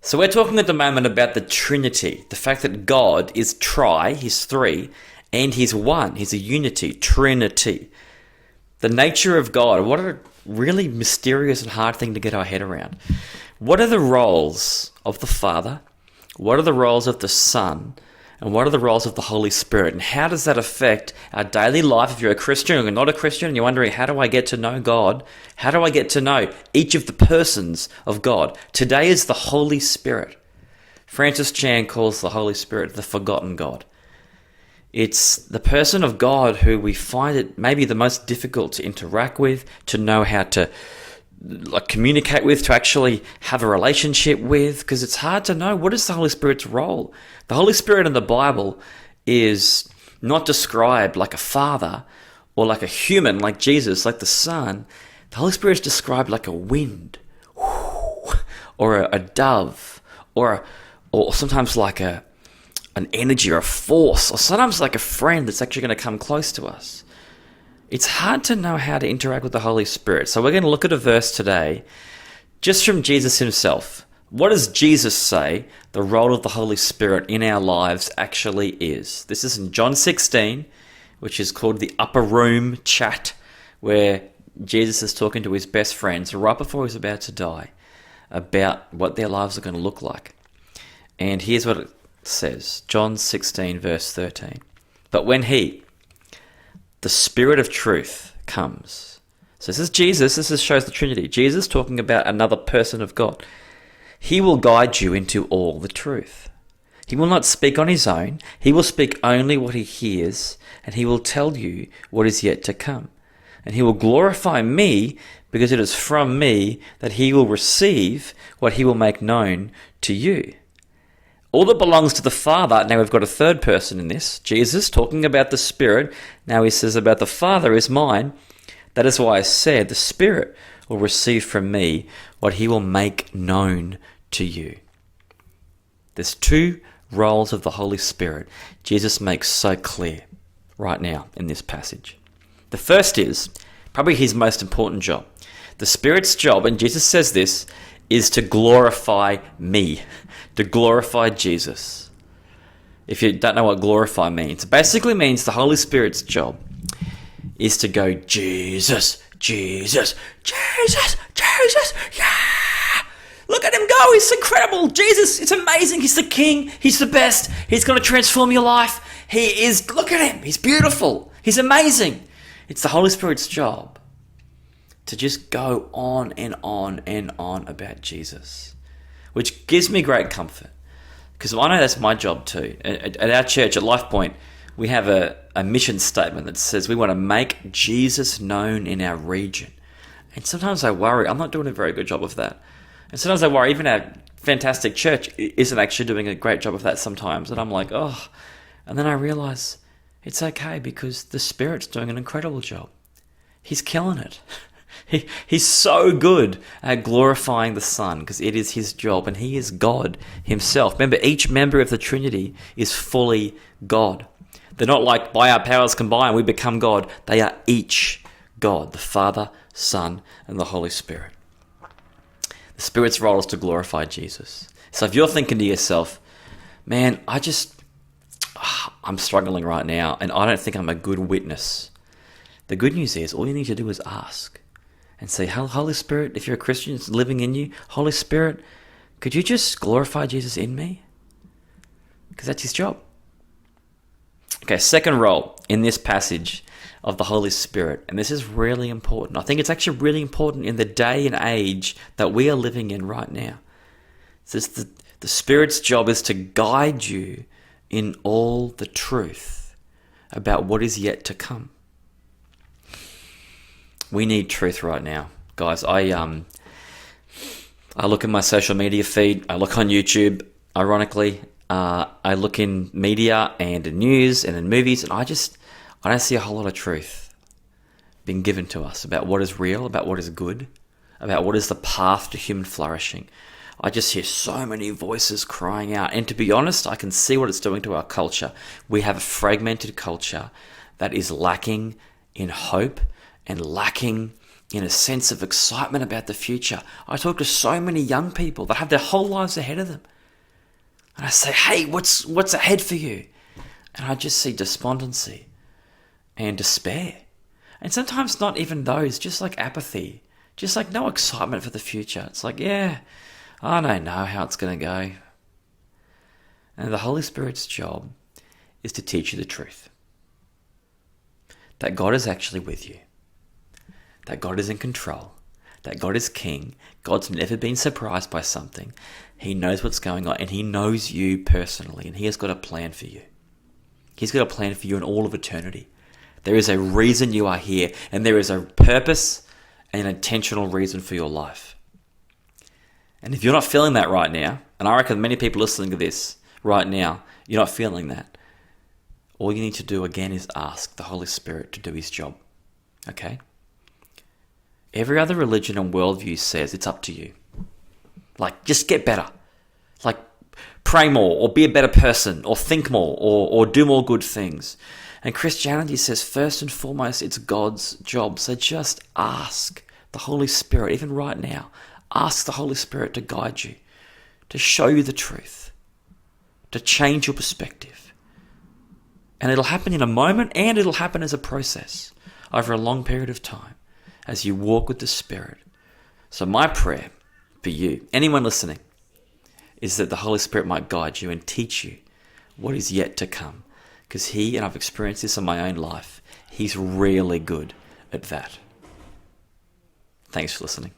So we're talking at the moment about the Trinity, the fact that God is he's three, and he's one, he's a unity, Trinity. The nature of God, what a really mysterious and hard thing to get our head around. What are the roles of the Father? What are the roles of the Son? And what are the roles of the Holy Spirit? And how does that affect our daily life? If you're a Christian or you're not a Christian and you're wondering, how do I get to know God? How do I get to know each of the persons of God? Today is the Holy Spirit. Francis Chan calls the Holy Spirit the forgotten God. It's the person of God who we find it maybe the most difficult to interact with, to know how to communicate with, to actually have a relationship with, because it's hard to know what is the Holy Spirit's role. The Holy Spirit in the Bible is not described like a father or like a human, like Jesus, like the Son. The Holy Spirit is described like a wind, or a dove, or sometimes like an energy or a force, or sometimes like a friend that's actually going to come close to us. It's hard to know how to interact with the Holy Spirit. So we're going to look at a verse today just from Jesus himself. What does Jesus say the role of the Holy Spirit in our lives actually is? This is in John 16, which is called the upper room chat, where Jesus is talking to his best friends right before he's about to die about what their lives are going to look like. And here's what it says, John 16, verse 13. But when he, the Spirit of truth, comes. So this is Jesus. This shows the Trinity. Jesus talking about another person of God. He will guide you into all the truth. He will not speak on his own. He will speak only what he hears, and he will tell you what is yet to come. And he will glorify me, because it is from me that he will receive what he will make known to you. All that belongs to the Father, now we've got a third person in this, Jesus talking about the Spirit. Now he says about the Father is mine. That is why I said the Spirit will receive from me what he will make known to you. There's two roles of the Holy Spirit Jesus makes so clear right now in this passage. The first is probably his most important job. The Spirit's job, and Jesus says this, is to glorify me, to glorify Jesus. If you don't know what glorify means, it basically means the Holy Spirit's job is to go, Jesus, Jesus, Jesus, Jesus, yeah! Look at him go, he's incredible. Jesus, it's amazing, he's the King, he's the best, he's going to transform your life. He is, look at him, he's beautiful, he's amazing. It's the Holy Spirit's job to just go on and on and on about Jesus, which gives me great comfort, because I know that's my job too. At our church, at Lifepoint, we have a mission statement that says we want to make Jesus known in our region. And sometimes I worry, I'm not doing a very good job of that. And sometimes I worry, even our fantastic church isn't actually doing a great job of that sometimes. And I'm like, oh. And then I realize it's okay, because the Spirit's doing an incredible job. He's killing it. He's so good at glorifying the Son, because it is his job, and he is God himself. Remember, each member of the Trinity is fully God. They're not like by our powers combined we become God. They are each God, the Father, Son, and the Holy Spirit. The Spirit's role is to glorify Jesus. So if you're thinking to yourself, man, I'm struggling right now, and I don't think I'm a good witness. The good news is, all you need to do is ask and say, Holy Spirit, if you're a Christian, it's living in you, Holy Spirit, could you just glorify Jesus in me? Because that's his job. Okay, second role in this passage of the Holy Spirit, and this is really important. I think it's actually really important in the day and age that we are living in right now. It says the Spirit's job is to guide you in all the truth about what is yet to come. We need truth right now, guys. I look in my social media feed. I look on YouTube. Ironically, I look in media and in news and in movies, and I don't see a whole lot of truth being given to us about what is real, about what is good, about what is the path to human flourishing. I just hear so many voices crying out, and to be honest, I can see what it's doing to our culture. We have a fragmented culture that is lacking in hope and lacking in a sense of excitement about the future. I talk to so many young people that have their whole lives ahead of them. And I say, hey, what's ahead for you? And I just see despondency and despair. And sometimes not even those, just like apathy. Just like no excitement for the future. It's like, yeah, I don't know how it's going to go. And the Holy Spirit's job is to teach you the truth. That God is actually with you. That God is in control. That God is king. God's never been surprised by something. He knows what's going on, and he knows you personally, and he has got a plan for you. He's got a plan for you in all of eternity. There is a reason you are here, and there is a purpose and an intentional reason for your life. And if you're not feeling that right now, and I reckon many people listening to this right now, you're not feeling that, all you need to do again is ask the Holy Spirit to do his job. Okay? Every other religion and worldview says it's up to you. Like, just get better. Like, pray more, or be a better person, or think more, or do more good things. And Christianity says, first and foremost, it's God's job. So just ask the Holy Spirit, even right now, ask the Holy Spirit to guide you, to show you the truth, to change your perspective. And it'll happen in a moment, and it'll happen as a process over a long period of time as you walk with the Spirit. So my prayer for you, anyone listening, is that the Holy Spirit might guide you and teach you what is yet to come. Because he, and I've experienced this in my own life, he's really good at that. Thanks for listening.